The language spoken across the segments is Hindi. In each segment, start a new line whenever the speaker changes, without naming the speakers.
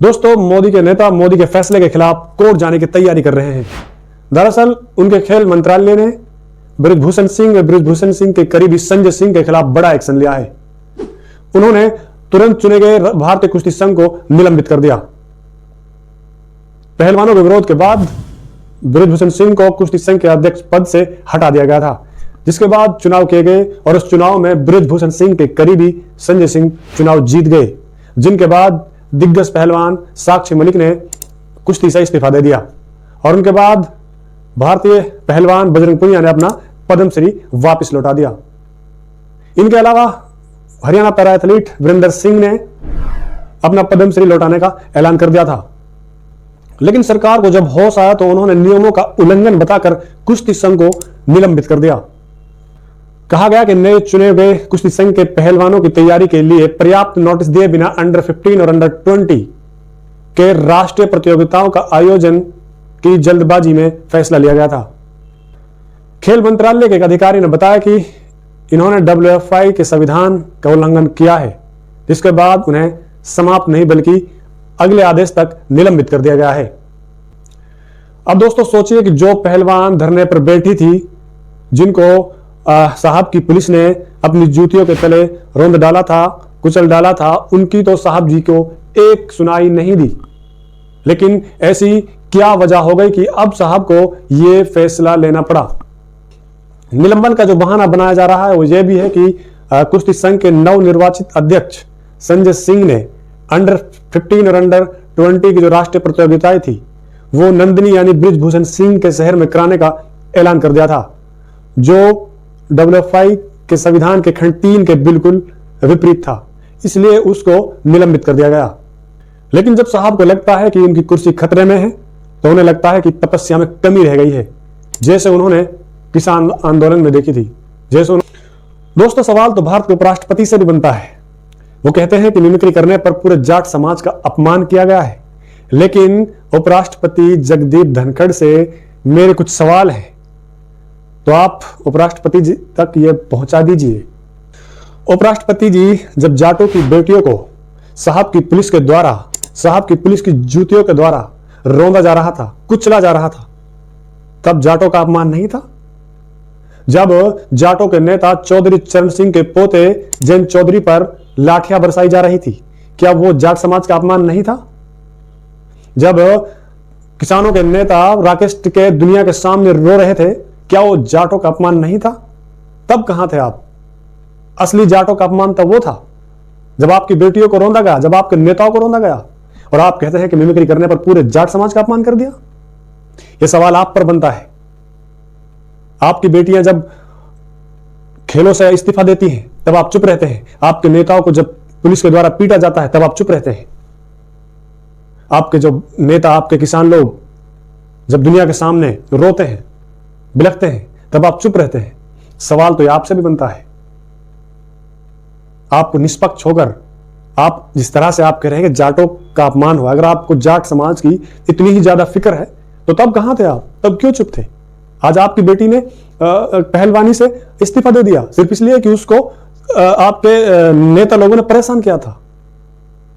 दोस्तों, मोदी के नेता मोदी के फैसले के खिलाफ कोर्ट जाने की तैयारी कर रहे हैं। दरअसल उनके खेल मंत्रालय ने बृजभूषण सिंह के करीबी संजय सिंह के खिलाफ बड़ा एक्शन लिया है। उन्होंने तुरंत चुने गए भारतीय कुश्ती संघ को निलंबित कर दिया। पहलवानों के विरोध के बाद बृजभूषण सिंह को कुश्ती संघ के अध्यक्ष पद से हटा दिया गया था, जिसके बाद चुनाव किए गए और उस चुनाव में बृजभूषण सिंह के करीबी संजय सिंह चुनाव जीत गए, जिनके बाद दिग्गज पहलवान साक्षी मलिक ने कुश्ती से इस्तीफा दे दिया और उनके बाद भारतीय पहलवान बजरंग पुनिया ने अपना पद्मश्री वापस लौटा दिया। इनके अलावा हरियाणा पैरा एथलीट वीरेंद्र सिंह ने अपना पद्मश्री लौटाने का ऐलान कर दिया था, लेकिन सरकार को जब होश आया तो उन्होंने नियमों का उल्लंघन बताकर कुश्ती संघ को निलंबित कर दिया। कहा गया कि नए चुने गए कुश्ती संघ के पहलवानों की तैयारी के लिए पर्याप्त नोटिस दिए बिना अंडर 15 और अंडर 20 के राष्ट्रीय प्रतियोगिताओं का आयोजन की जल्दबाजी में फैसला लिया गया था। खेल मंत्रालय के एक अधिकारी ने बताया कि इन्होंने WFI के संविधान का उल्लंघन किया है, जिसके बाद उन्हें समाप्त नहीं बल्कि अगले आदेश तक निलंबित कर दिया गया है। अब दोस्तों सोचिए कि जो पहलवान धरने पर बैठी थी, जिनको साहब की पुलिस ने अपनी जूतियों के तले रौंद डाला था, कुचल डाला था, उनकी तो साहब जी को एक सुनाई नहीं दी। लेकिन ऐसी क्या वजह हो गई कि अब साहब को यह फैसला लेना पड़ा? निलंबन का जो बहाना बनाया जा रहा है वो ये भी है कि कुश्ती संघ के नवनिर्वाचित अध्यक्ष संजय सिंह ने अंडर 15 और अंडर 20 की जो राष्ट्रीय प्रतियोगिताएं थी वो नंदिनी यानी बृजभूषण सिंह के शहर में कराने का ऐलान कर दिया था, जो WFI के संविधान के खंड 3 के बिल्कुल विपरीत था। इसलिए उसको निलंबित कर दिया गया। लेकिन जब साहब को लगता है कि उनकी कुर्सी खतरे में है तो उन्हें लगता है कि तपस्या में कमी रह गई है, जैसे उन्होंने किसान आंदोलन में देखी थी। दोस्तों, सवाल तो भारत के उपराष्ट्रपति से भी बनता है। वो कहते हैं कि मिमिक्री करने पर पूरे जाट समाज का अपमान किया गया है, लेकिन उपराष्ट्रपति जगदीप धनखड़ से मेरे कुछ सवाल हैं, तो आप उपराष्ट्रपति जी तक ये पहुंचा दीजिए। उपराष्ट्रपति जी, जब जाटों की बेटियों को साहब की पुलिस के द्वारा, साहब की पुलिस की जूतियों के द्वारा रौंदा जा रहा था, कुचला जा रहा था, तब जाटों का अपमान नहीं था? जब जाटों के नेता चौधरी चरण सिंह के पोते जैन चौधरी पर लाठियां बरसाई जा रही थी, क्या वो जाट समाज का अपमान नहीं था? जब किसानों के नेता राकेश टिकैत दुनिया के सामने रो रहे थे, क्या वो जाटों का अपमान नहीं था? तब कहां थे आप? असली जाटों का अपमान तब वो था जब आपकी बेटियों को रौंदा गया, जब आपके नेताओं को रौंदा गया, और आप कहते हैं कि मिमिक्री करने पर पूरे जाट समाज का अपमान कर दिया। यह सवाल आप पर बनता है। आपकी बेटियां जब खेलों से इस्तीफा देती हैं तब आप चुप रहते हैं। आपके नेताओं को जब पुलिस के द्वारा पीटा जाता है तब आप चुप रहते हैं। आपके जो नेता, आपके किसान लोग जब दुनिया के सामने रोते हैं, बिलखते हैं, तब आप चुप रहते हैं। सवाल तो आपसे भी बनता है। आपको निष्पक्ष होकर, आप जिस तरह से आप कह रहे हैं कि जाटों का अपमान हुआ, अगर आपको जाट समाज की इतनी ही ज्यादा फिक्र है तो तब कहां थे आप? तब क्यों चुप थे? आज आपकी बेटी ने पहलवानी से इस्तीफा दे दिया सिर्फ इसलिए कि उसको आपके नेता लोगों ने परेशान किया था।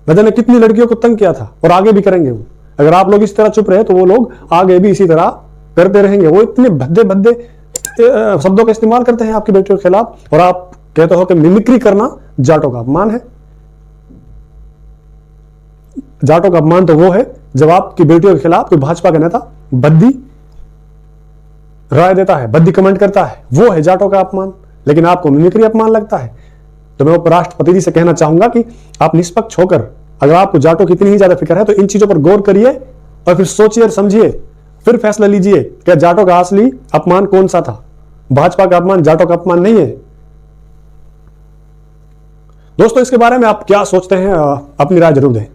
न जाने कितनी लड़कियों को तंग किया था, और आगे भी करेंगे वो। अगर आप लोग इस तरह चुप रहे तो वो लोग आगे भी इसी तरह करते रहेंगे। वो इतने भद्दे भद्दे शब्दों का इस्तेमाल करते हैं आपकी बेटियों के खिलाफ, और आप कहते हो कि मिमिक्री करना जाटों का अपमान है। जाटों का अपमान तो वो है जब आपकी बेटियों के खिलाफ कोई भाजपा का नेता भद्दी राय देता है, भद्दी कमेंट करता है, वो है जाटों का अपमान। लेकिन आपको मिमिक्री अपमान लगता है। तो मैं उपराष्ट्रपति जी से कहना चाहूंगा कि आप निष्पक्ष होकर, अगर आपको जाटों की इतनी ही ज्यादा फिक्र है तो इन चीजों पर गौर करिए और फिर सोचिए और समझिए, फिर फैसला लीजिए कि जाटों का असली अपमान कौन सा था। भाजपा का अपमान जाटों का अपमान नहीं है। दोस्तों, इसके बारे में आप क्या सोचते हैं? अपनी राय जरूर दें।